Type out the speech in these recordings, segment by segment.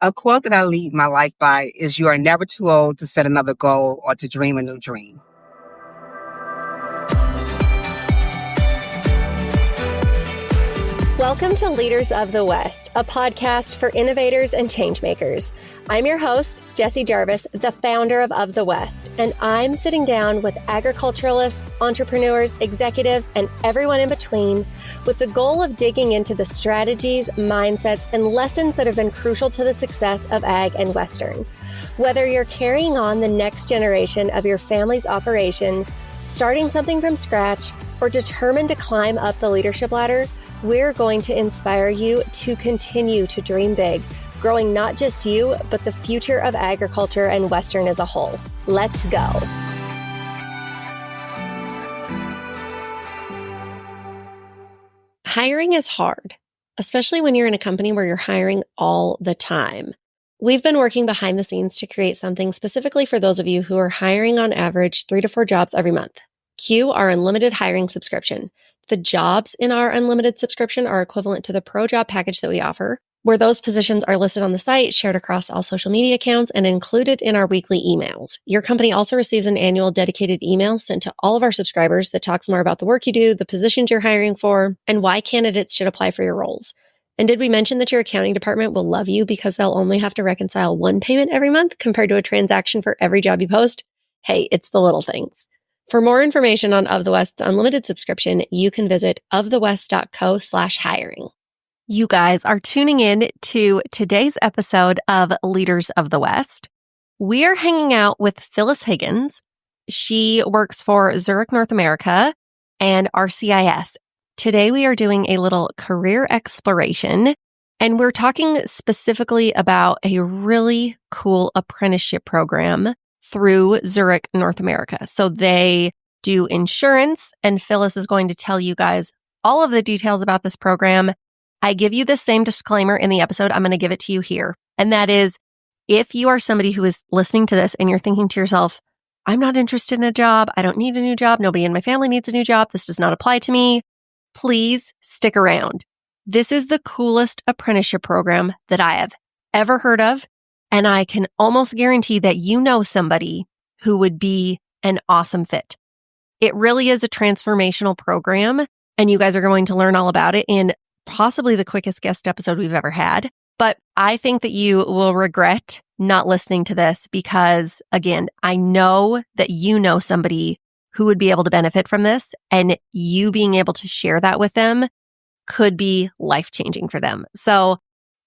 A quote that I lead my life by is, "You are never too old to set another goal or to dream a new dream." Welcome to Leaders of the West, a podcast for innovators and changemakers. I'm your host, Jessie Jarvis, the founder of the West, and I'm sitting down with agriculturalists, entrepreneurs, executives, and everyone in between with the goal of digging into the strategies, mindsets, and lessons that have been crucial to the success of ag and Western. Whether you're carrying on the next generation of your family's operation, starting something from scratch, or determined to climb up the leadership ladder, we're going to inspire you to continue to dream big, growing not just you, but the future of agriculture and Western as a whole. Let's go. Hiring is hard, especially when you're in a company where you're hiring all the time. We've been working behind the scenes to create something specifically for those of you who are hiring on average 3 to 4 jobs every month. Q, our unlimited hiring subscription. The jobs in our unlimited subscription are equivalent to the pro job package that we offer, where those positions are listed on the site, shared across all social media accounts, and included in our weekly emails. Your company also receives an annual dedicated email sent to all of our subscribers that talks more about the work you do, the positions you're hiring for, and why candidates should apply for your roles. And did we mention that your accounting department will love you because they'll only have to reconcile one payment every month compared to a transaction for every job you post? Hey, it's the little things. For more information on Of the West's unlimited subscription, you can visit ofthewest.co/hiring. You guys are tuning in to today's episode of Leaders of the West. We are hanging out with Phyllis Higgins. She works for Zurich North America and RCIS. Today we are doing a little career exploration, and we're talking specifically about a really cool apprenticeship program through Zurich North America. So they do insurance, and Phyllis is going to tell you guys all of the details about this program. I give you the same disclaimer in the episode. I'm going to give it to you here. And that is, if you are somebody who is listening to this and you're thinking to yourself, I'm not interested in a job. I don't need a new job. Nobody in my family needs a new job. This does not apply to me. Please stick around. This is the coolest apprenticeship program that I have ever heard of. And I can almost guarantee that you know somebody who would be an awesome fit. It really is a transformational program, and you guys are going to learn all about it in possibly the quickest guest episode we've ever had. But I think that you will regret not listening to this because, again, I know that you know somebody who would be able to benefit from this, and you being able to share that with them could be life-changing for them. So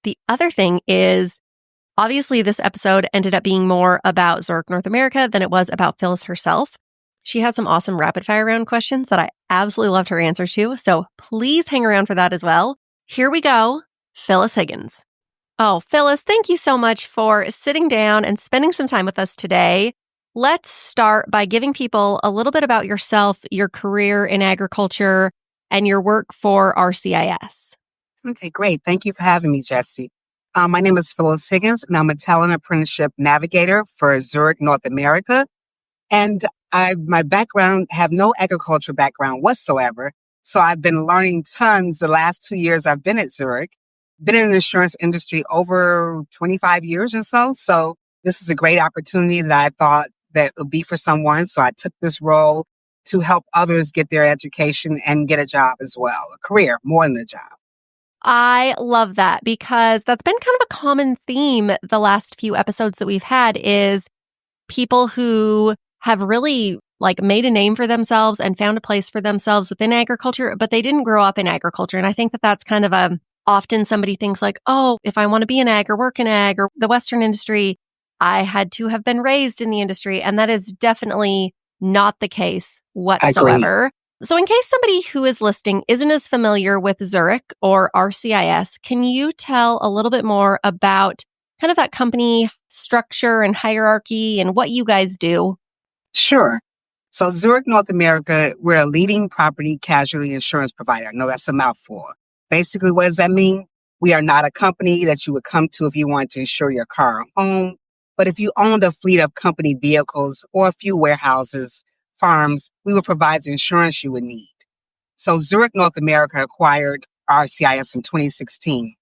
the other thing is, obviously, this episode ended up being more about Zurich North America than it was about Phyllis herself. She has some awesome rapid-fire round questions that I absolutely loved her answers to, so please hang around for that as well. Here we go, Phyllis Higgins. Oh, Phyllis, thank you so much for sitting down and spending some time with us today. Let's start by giving people a little bit about yourself, your career in agriculture, and your work for RCIS. Okay, great. Thank you for having me, Jessie. My name is Phyllis Higgins, and I'm a Talent Apprenticeship Navigator for Zurich North America. And my background, have no agriculture background whatsoever. So I've been learning tons the last 2 years I've been at Zurich. Been in the insurance industry over 25 years or so. So this is a great opportunity that I thought that would be for someone. So I took this role to help others get their education and get a job as well, a career more than a job. I love that because that's been kind of a common theme the last few episodes that we've had is people who have really made a name for themselves and found a place for themselves within agriculture, but they didn't grow up in agriculture. And I think that that's kind of often somebody thinks like, oh, if I want to be in ag or work in ag or the Western industry, I had to have been raised in the industry. And that is definitely not the case whatsoever. So in case somebody who is listening isn't as familiar with Zurich or RCIS, can you tell a little bit more about kind of that company structure and hierarchy and what you guys do? Sure. So Zurich North America, we're a leading property casualty insurance provider. I know that's a mouthful. Basically, what does that mean? We are not a company that you would come to if you wanted to insure your car or home. But if you owned a fleet of company vehicles or a few warehouses, farms, we will provide the insurance you would need. So Zurich North America acquired RCIS in 2016.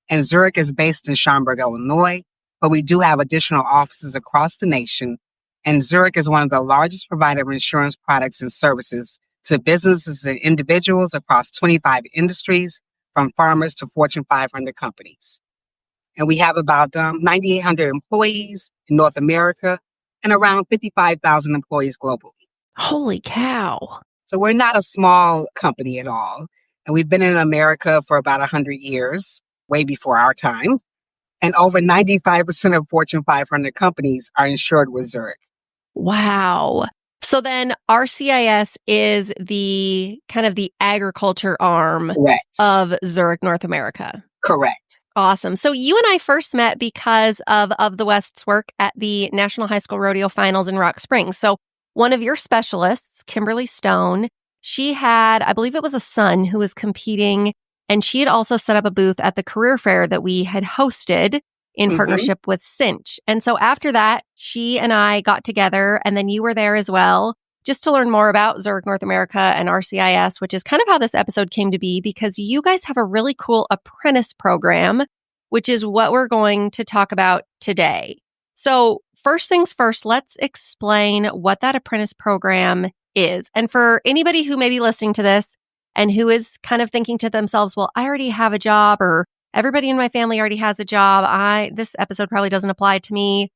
And Zurich is based in Schaumburg, Illinois. but we do have additional offices across the nation. And Zurich is one of the largest providers of insurance products and services to businesses and individuals across 25 industries, from farmers to Fortune 500 companies. And we have about 9,800 employees in North America and around 55,000 employees globally. Holy cow. So we're not a small company at all. And we've been in America for about 100 years, way before our time. And over 95% of Fortune 500 companies are insured with Zurich. Wow. So then RCIS is the kind of the agriculture arm Correct. of Zurich North America. Correct. Awesome. So you and I first met because of the West's work at the National High School Rodeo Finals in Rock Springs. So one of your specialists, Kimberly Stone, she had, I believe it was a son who was competing, and she had also set up a booth at the career fair that we had hosted in partnership with Cinch. And so after that, she and I got together, and then you were there as well, just to learn more about Zurich North America and RCIS, which is kind of how this episode came to be, because you guys have a really cool apprentice program, which is what we're going to talk about today. So first things first, let's explain what that apprentice program is. And for anybody who may be listening to this and who is kind of thinking to themselves, well, I already have a job, or everybody in my family already has a job, this episode probably doesn't apply to me.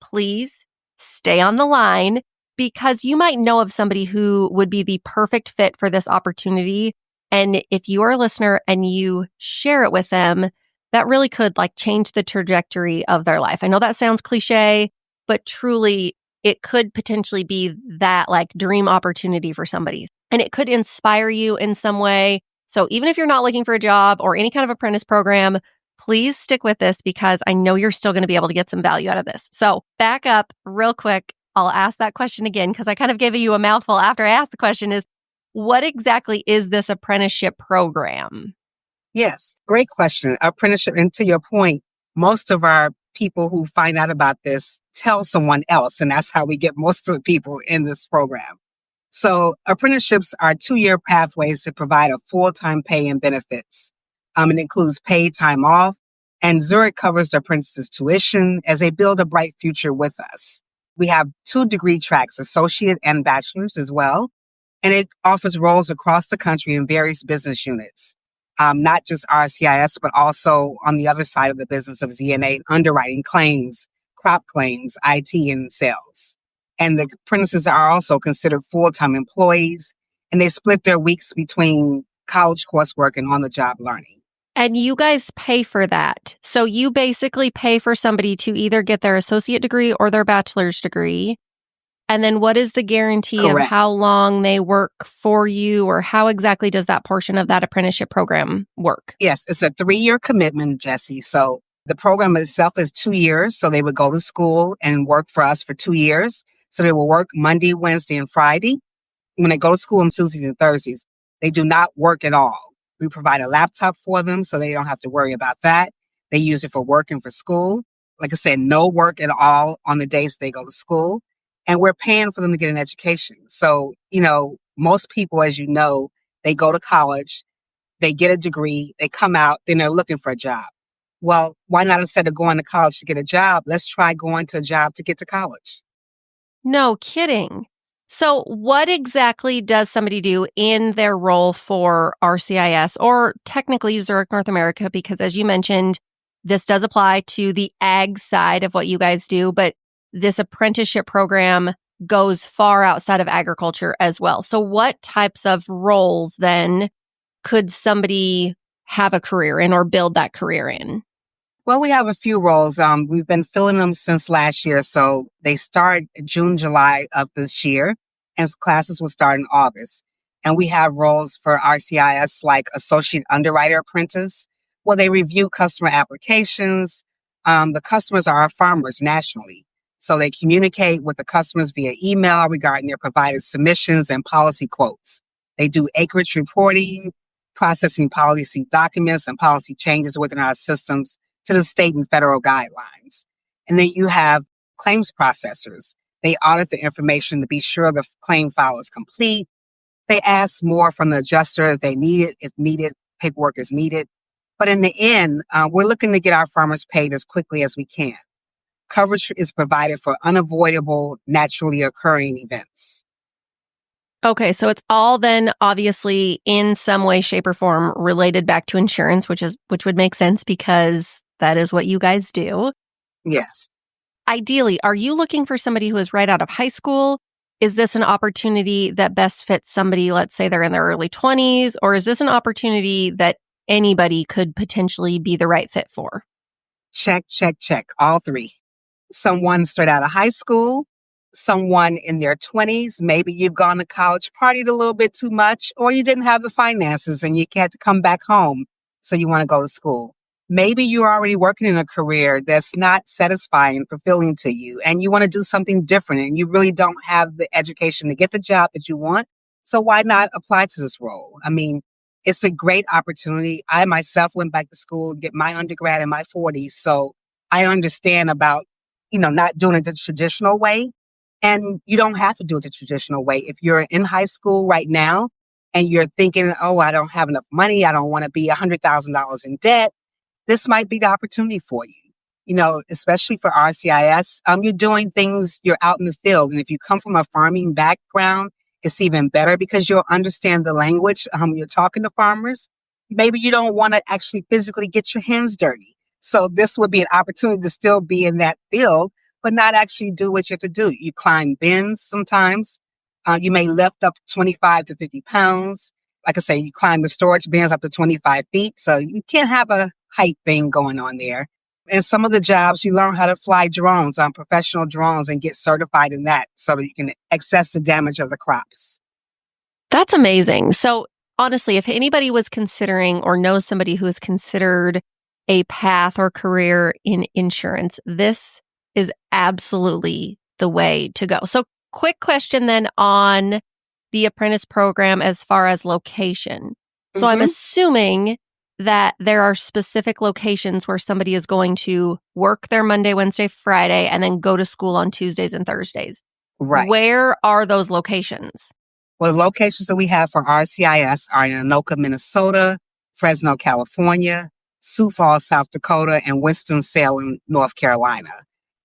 Please stay on the line, because you might know of somebody who would be the perfect fit for this opportunity. And if you are a listener and you share it with them, that really could change the trajectory of their life. I know that sounds cliche, but truly it could potentially be that dream opportunity for somebody. And it could inspire you in some way. So even if you're not looking for a job or any kind of apprentice program, please stick with this, because I know you're still going to be able to get some value out of this. So back up real quick. I'll ask that question again, because I kind of gave you a mouthful after I asked the question, is what exactly is this apprenticeship program? Yes, great question. Apprenticeship, and to your point, most of our people who find out about this tell someone else, and that's how we get most of the people in this program. So apprenticeships are 2-year pathways to provide a full-time pay and benefits. It includes paid time off, and Zurich covers the apprentices' tuition as they build a bright future with us. We have 2 degree tracks, associate and bachelor's as well, and it offers roles across the country in various business units, not just RCIS, but also on the other side of the business of ZNA, underwriting, claims, crop claims, IT, and sales. And the apprentices are also considered full-time employees, and they split their weeks between college coursework and on-the-job learning. And you guys pay for that. So you basically pay for somebody to either get their associate degree or their bachelor's degree. And then what is the guarantee Correct. of how long they work for you, or how exactly does that portion of that apprenticeship program work? Yes, it's a 3-year commitment, Jesse. So the program itself is 2 years. So they would go to school and work for us for 2 years. So they will work Monday, Wednesday, and Friday. When they go to school on Tuesdays and Thursdays, they do not work at all. We provide a laptop for them so they don't have to worry about that. They use it for work and for school. Like I said, no work at all on the days they go to school. And we're paying for them to get an education. So, most people, as you know, they go to college, they get a degree, they come out, then they're looking for a job. Well, why not, instead of going to college to get a job, let's try going to a job to get to college? No kidding. So what exactly does somebody do in their role for RCIS, or technically Zurich North America? Because as you mentioned, this does apply to the ag side of what you guys do, but this apprenticeship program goes far outside of agriculture as well. So what types of roles then could somebody have a career in or build that career in? Well, we have a few roles. We've been filling them since last year. So they start June, July of this year, and classes will start in August. And we have roles for RCIS like Associate Underwriter Apprentice, where they review customer applications. The customers are our farmers nationally. So they communicate with the customers via email regarding their provided submissions and policy quotes. They do acreage reporting, processing policy documents and policy changes within our systems to the state and federal guidelines. And then you have claims processors. They audit the information to be sure the claim file is complete. They ask more from the adjuster if they need it. If needed, paperwork is needed. But in the end, we're looking to get our farmers paid as quickly as we can. Coverage is provided for unavoidable, naturally occurring events. Okay, so it's all then obviously in some way, shape, or form related back to insurance, which would make sense because that is what you guys do. Yes. Ideally, are you looking for somebody who is right out of high school? Is this an opportunity that best fits somebody, let's say they're in their early 20s, or is this an opportunity that anybody could potentially be the right fit for? Check, check, check. All three. Someone straight out of high school, someone in their 20s. Maybe you've gone to college, partied a little bit too much, or you didn't have the finances and you had to come back home. So you want to go to school. Maybe you're already working in a career that's not satisfying, fulfilling to you, and you want to do something different and you really don't have the education to get the job that you want. So why not apply to this role? I mean, it's a great opportunity. I myself went back to school to get my undergrad in my 40s. So I understand about, not doing it the traditional way. And you don't have to do it the traditional way. If you're in high school right now and you're thinking, oh, I don't have enough money, I don't want to be $100,000 in debt, this might be the opportunity for you. Especially for RCIS, you're doing things, you're out in the field. And if you come from a farming background, it's even better because you'll understand the language. You're talking to farmers. Maybe you don't want to actually physically get your hands dirty. So this would be an opportunity to still be in that field, but not actually do what you have to do. You climb bins sometimes. You may lift up 25 to 50 pounds. Like I say, you climb the storage bins up to 25 feet. So you can't have a height thing going on there. And some of the jobs, you learn how to fly drones, professional drones, and get certified in that so that you can assess the damage of the crops. That's amazing. So honestly, if anybody was considering or knows somebody who has considered a path or career in insurance, this is absolutely the way to go. So quick question then on the apprentice program as far as location. So I'm assuming that there are specific locations where somebody is going to work their Monday, Wednesday, Friday, and then go to school on Tuesdays and Thursdays. Right. Where are those locations? Well, the locations that we have for RCIS are in Anoka, Minnesota, Fresno, California, Sioux Falls, South Dakota, and Winston-Salem, North Carolina.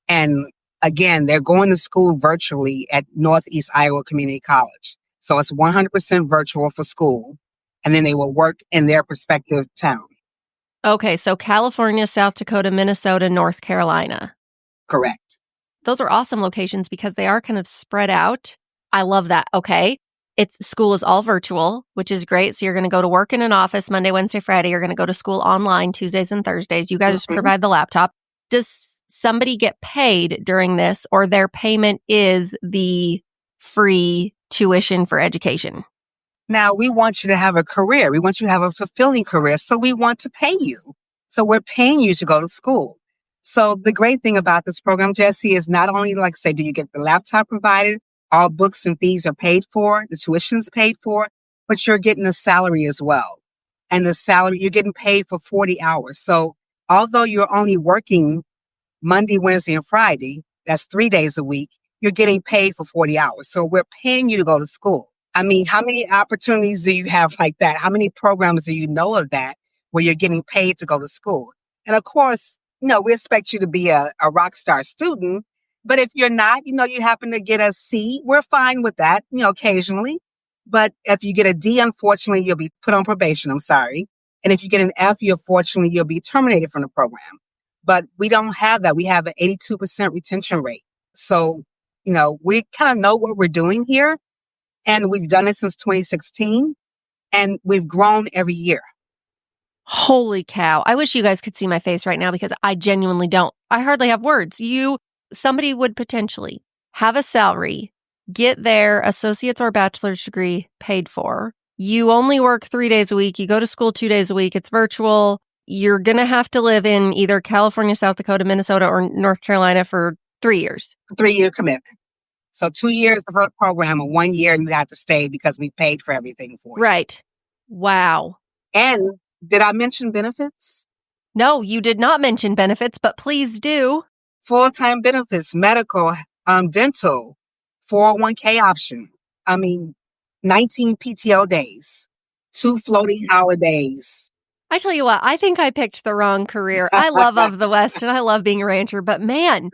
And again, they're going to school virtually at Northeast Iowa Community College. So it's 100% virtual for school. And then they will work in their respective town. Okay, so California, South Dakota, Minnesota, North Carolina. Correct. Those are awesome locations because they are kind of spread out. I love that. Okay. School is all virtual, which is great. So you're going to go to work in an office Monday, Wednesday, Friday. You're going to go to school online Tuesdays and Thursdays. You guys provide the laptop. Does somebody get paid during this, or their payment is the free tuition for education? Now, we want you to have a career. We want you to have a fulfilling career. So we want to pay you. So we're paying you to go to school. So the great thing about this program, Jesse, is not only, like say, do you get the laptop provided, all books and fees are paid for, the tuition's paid for, but you're getting a salary as well. And the salary, you're getting paid for 40 hours. So although you're only working Monday, Wednesday, and Friday, that's 3 days a week, you're getting paid for 40 hours. So we're paying you to go to school. I mean, how many opportunities do you have like that? How many programs do you know of that where you're getting paid to go to school? And of course, we expect you to be a rock star student. But if you're not, you happen to get a C, we're fine with that, occasionally. But if you get a D, unfortunately, you'll be put on probation. I'm sorry. And if you get an F, unfortunately, you'll be terminated from the program. But we don't have that. We have an 82% retention rate. So, we kind of know what we're doing here. And we've done it since 2016, and we've grown every year. Holy cow. I wish you guys could see my face right now because I genuinely don't. I hardly have words. Somebody would potentially have a salary, get their associate's or bachelor's degree paid for. You only work 3 days a week. You go to school 2 days a week. It's virtual. You're going to have to live in either California, South Dakota, Minnesota, or North Carolina for 3 years. 3-year commitment. So 2 years of the program, and 1 year you have to stay because we paid for everything for you. Right. Wow. And did I mention benefits? No, you did not mention benefits, but please do. Full-time benefits, medical, dental, 401k option. 19 PTO days, 2 floating holidays. I tell you what, I think I picked the wrong career. I love Of the West and I love being a rancher, but man,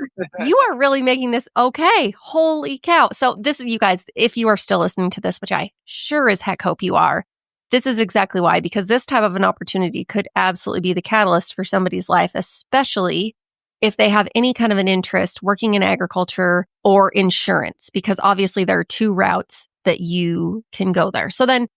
you are really making this okay. Holy cow. So this is, you guys, if you are still listening to this, which I sure as heck hope you are, this is exactly why, because this type of an opportunity could absolutely be the catalyst for somebody's life, especially if they have any kind of an interest working in agriculture or insurance, because obviously there are two routes that you can go there. So then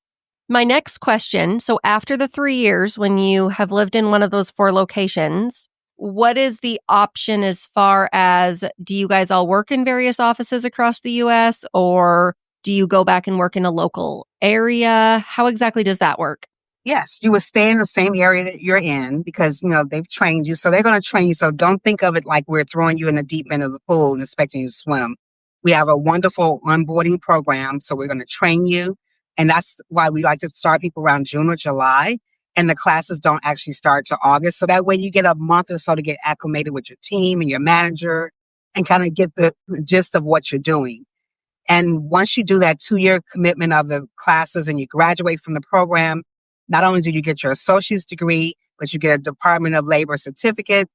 my next question, so after the 3 years, when you have lived in one of those 4 locations, what is the option as far as, do you guys all work in various offices across the US, or do you go back and work in a local area? How exactly does that work? Yes, you would stay in the same area that you're in because, they've trained you. So they're going to train you. So don't think of it like we're throwing you in the deep end of the pool and expecting you to swim. We have a wonderful onboarding program. So we're going to train you. And that's why we like to start people around June or July. And the classes don't actually start till August. So that way you get a month or so to get acclimated with your team and your manager and kind of get the gist of what you're doing. And once you do that 2-year commitment of the classes and you graduate from the program, not only do you get your associate's degree, but you get a Department of Labor certificate.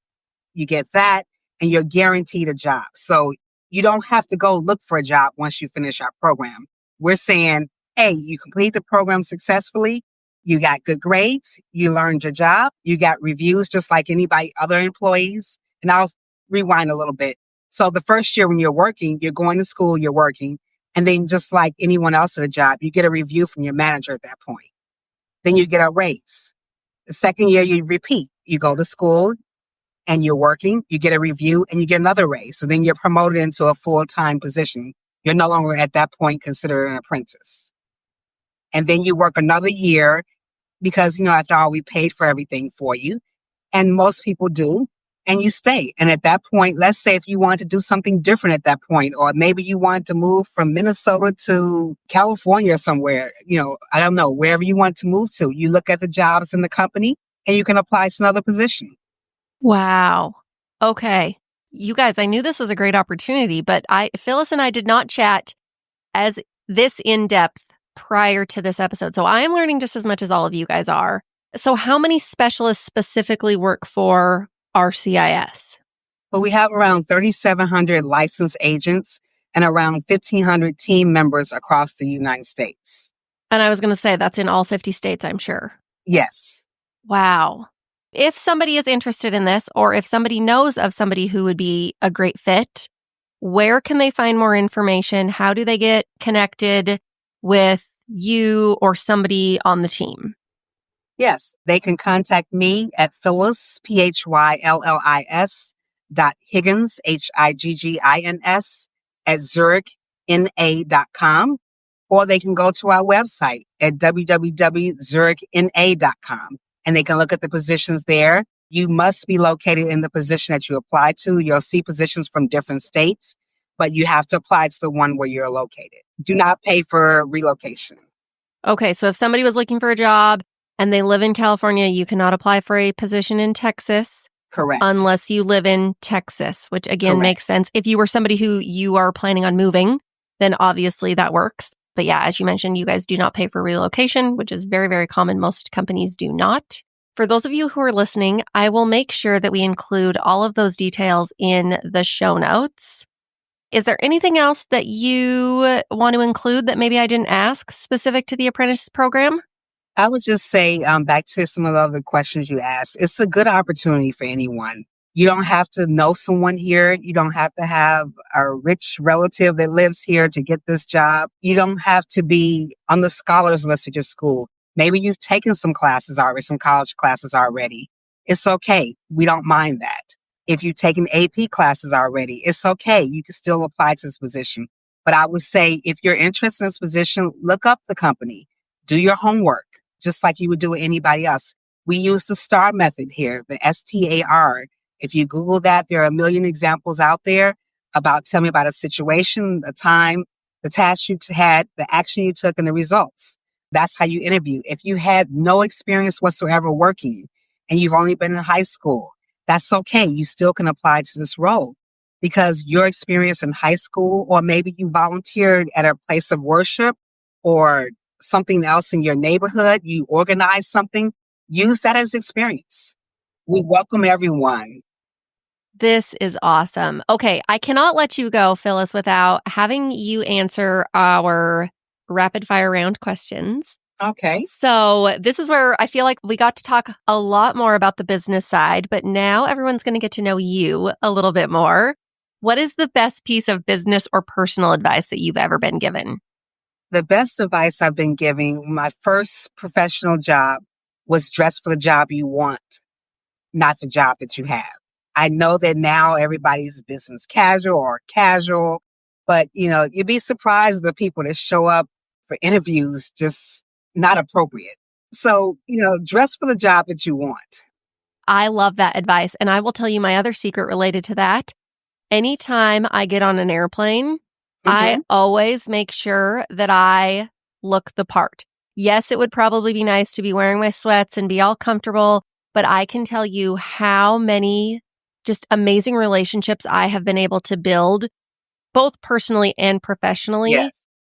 You get that and you're guaranteed a job. So you don't have to go look for a job once you finish our program. We're saying, hey, you complete the program successfully. You got good grades. You learned your job. You got reviews just like anybody, other employees. And I'll rewind a little bit. So the first year when you're working, you're going to school, you're working. And then just like anyone else at a job, you get a review from your manager at that point. Then you get a raise. The second year you repeat. You go to school and you're working, you get a review and you get another raise. So then you're promoted into a full-time position. You're no longer at that point considered an apprentice. And then you work another year because, after all, we paid for everything for you. And most people do. And you stay. And at that point, let's say if you want to do something different at that point, or maybe you want to move from Minnesota to California or somewhere, I don't know, wherever you want to move to, you look at the jobs in the company and you can apply to another position. Wow. Okay. You guys, I knew this was a great opportunity, but Phyllis and I did not chat as this in depth prior to this episode. So I am learning just as much as all of you guys are. So how many specialists specifically work for RCIS? Well, we have around 3,700 licensed agents and around 1,500 team members across the United States. And I was going to say that's in all 50 states, I'm sure. Yes. Wow. If somebody is interested in this, or if somebody knows of somebody who would be a great fit, where can they find more information? How do they get connected with you or somebody on the team? Yes, they can contact me at Phyllis, PHYLLIS .Higgins, HIGGINS at ZurichNA.com, or they can go to our website at www.zurichna.com and they can look at the positions there. You must be located in the position that you apply to. You'll see positions from different states, but you have to apply to the one where you're located. Do not pay for relocation. Okay, so if somebody was looking for a job and they live in California, you cannot apply for a position in Texas. Correct. Unless you live in Texas, which again Correct. makes sense. If you were somebody who you are planning on moving, then obviously that works. But yeah, as you mentioned, you guys do not pay for relocation, which is very, very common. Most companies do not. For those of you who are listening, I will make sure that we include all of those details in the show notes. Is there anything else that you want to include that maybe I didn't ask specific to the apprentice program? I would just say, back to some of the other questions you asked, it's a good opportunity for anyone. You don't have to know someone here. You don't have to have a rich relative that lives here to get this job. You don't have to be on the scholars list at your school. Maybe you've taken some classes already, some college classes already. It's okay. We don't mind that. If you've taken AP classes already, it's okay. You can still apply to this position. But I would say if you're interested in this position, look up the company. Do your homework, just like you would do with anybody else. We use the STAR method here, the STAR. If you Google that, there are a million examples out there about tell me about a situation, the time, the task you had, the action you took, and the results. That's how you interview. If you had no experience whatsoever working and you've only been in high school, that's okay. You still can apply to this role because your experience in high school, or maybe you volunteered at a place of worship or something else in your neighborhood, you organized something, use that as experience. We welcome everyone. This is awesome. Okay, I cannot let you go, Phyllis, without having you answer our rapid fire round questions. Okay. So this is where I feel like we got to talk a lot more about the business side, but now everyone's going to get to know you a little bit more. What is the best piece of business or personal advice that you've ever been given? The best advice I've been giving, my first professional job was dress for the job you want, not the job that you have. I know that now everybody's business casual or casual, but you'd be surprised the people that show up for interviews just not appropriate. So, dress for the job that you want. I love that advice. And I will tell you my other secret related to that. Anytime I get on an airplane, I always make sure that I look the part. Yes, it would probably be nice to be wearing my sweats and be all comfortable, but I can tell you how many just amazing relationships I have been able to build, both personally and professionally, Yes.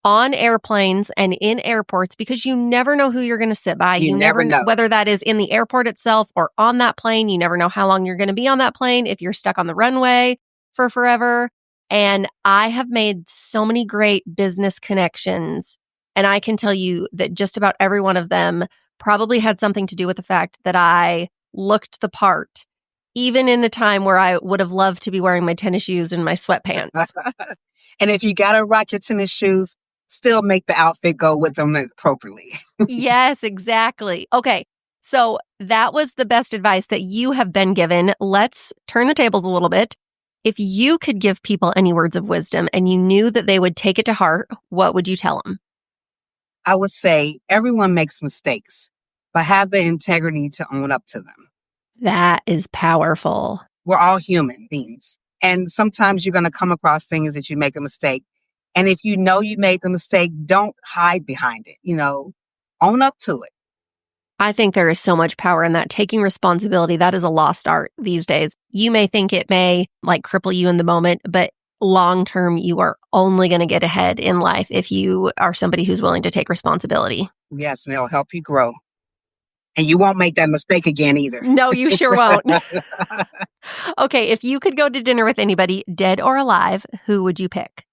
on airplanes and in airports, because you never know who you're going to sit by. You never know. Whether that is in the airport itself or on that plane. You never know how long you're going to be on that plane, if you're stuck on the runway for forever. And I have made so many great business connections. And I can tell you that just about every one of them probably had something to do with the fact that I looked the part, even in a time where I would have loved to be wearing my tennis shoes and my sweatpants. And if you got to rock your tennis shoes, still make the outfit go with them appropriately. Yes, exactly. Okay. So that was the best advice that you have been given. Let's turn the tables a little bit. If you could give people any words of wisdom and you knew that they would take it to heart, what would you tell them? I would say everyone makes mistakes, but have the integrity to own up to them. That is powerful. We're all human beings. And sometimes you're going to come across things that you make a mistake. And if you know you made the mistake, don't hide behind it. Own up to it. I think there is so much power in that. Taking responsibility, that is a lost art these days. You may think it may cripple you in the moment, but long term, you are only going to get ahead in life if you are somebody who's willing to take responsibility. Yes, and it'll help you grow. And you won't make that mistake again either. No, you sure won't. Okay, if you could go to dinner with anybody, dead or alive, who would you pick?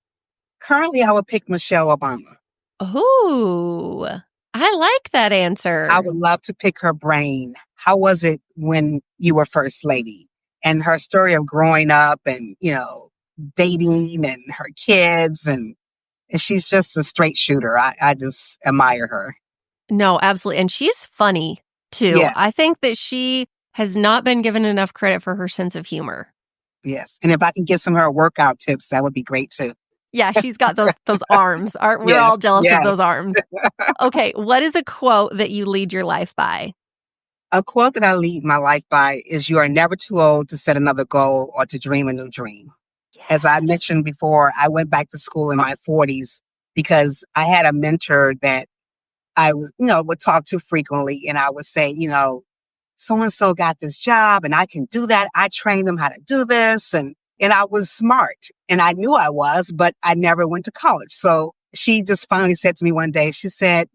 Currently, I would pick Michelle Obama. Ooh, I like that answer. I would love to pick her brain. How was it when you were first lady? And her story of growing up and, dating and her kids. And she's just a straight shooter. I just admire her. No, absolutely. And she's funny, too. Yes. I think that she has not been given enough credit for her sense of humor. Yes. And if I can get some of her workout tips, that would be great, too. Yeah, she's got those arms. We're all jealous of those arms. Okay, what is a quote that you lead your life by? A quote that I lead my life by is, "You are never too old to set another goal or to dream a new dream." Yes. As I mentioned before, I went back to school in my 40s because I had a mentor that I would talk to frequently. And I would say, so-and-so got this job and I can do that. I trained them how to do this. And I was smart and I knew I was, but I never went to college. So she just finally said to me one day, she said,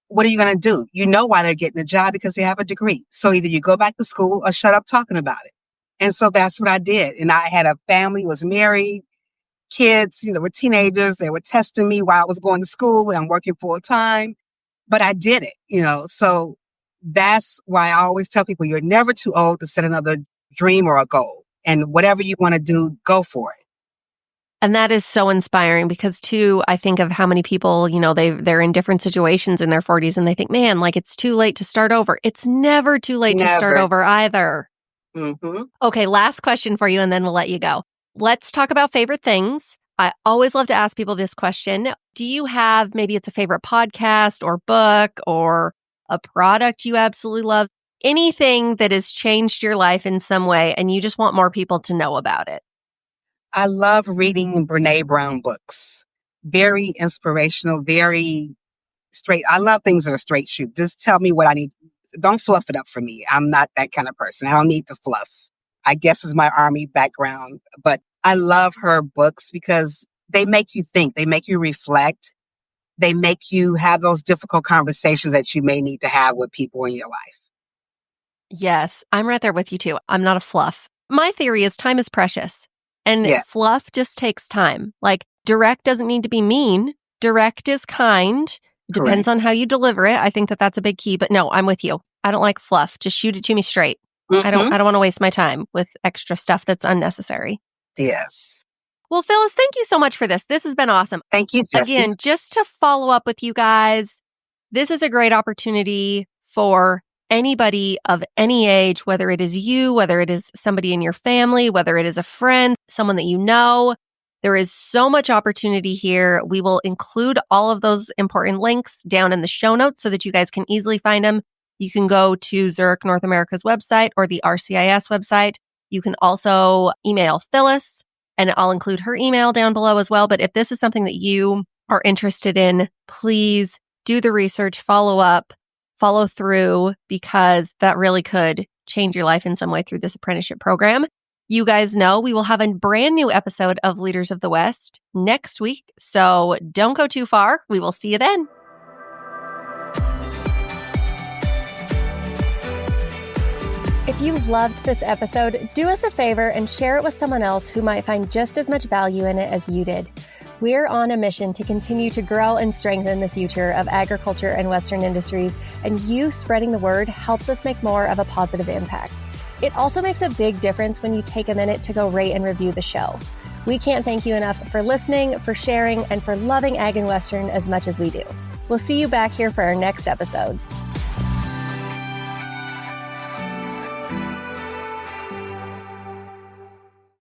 what are you going to do? You know why they're getting a job, because they have a degree. So either you go back to school or shut up talking about it. And so that's what I did. And I had a family, was married, kids, were teenagers. They were testing me while I was going to school and I'm working full time, but I did it, so that's why I always tell people you're never too old to set another dream or a goal. And whatever you want to do, go for it. And that is so inspiring because, too, I think of how many people, they're in different situations in their 40s and they think, man, it's too late to start over. It's never too late to start over either. Mm-hmm. Okay, last question for you and then we'll let you go. Let's talk about favorite things. I always love to ask people this question. Do you have, maybe it's a favorite podcast or book or a product you absolutely love? Anything that has changed your life in some way and you just want more people to know about it? I love reading Brene Brown books. Very inspirational, very straight. I love things that are straight shoot. Just tell me what I need. Don't fluff it up for me. I'm not that kind of person. I don't need the fluff. I guess it's my Army background, but I love her books because they make you think, they make you reflect, they make you have those difficult conversations that you may need to have with people in your life. Yes, I'm right there with you too. I'm not a fluff. My theory is time is precious and Yeah. fluff just takes time. Like direct doesn't mean to be mean. Direct is kind. Depends Correct. on how you deliver it. I think that that's a big key, but no, I'm with you. I don't like fluff. Just shoot it to me straight. I don't want to waste my time with extra stuff that's unnecessary. Yes. Well, Phyllis, thank you so much for this. This has been awesome. Thank you, Jessie. Again, just to follow up with you guys, this is a great opportunity for anybody of any age, whether it is you, whether it is somebody in your family, whether it is a friend, someone that you know. There is so much opportunity here. We will include all of those important links down in the show notes so that you guys can easily find them. You can go to Zurich North America's website or the RCIS website. You can also email Phyllis, and I'll include her email down below as well. But if this is something that you are interested in, please do the research, follow up, follow through, because that really could change your life in some way through this apprenticeship program. You guys know we will have a brand new episode of Leaders of the West next week. So don't go too far. We will see you then. If you loved this episode, do us a favor and share it with someone else who might find just as much value in it as you did. We're on a mission to continue to grow and strengthen the future of agriculture and Western industries, and you spreading the word helps us make more of a positive impact. It also makes a big difference when you take a minute to go rate and review the show. We can't thank you enough for listening, for sharing, and for loving Ag and Western as much as we do. We'll see you back here for our next episode.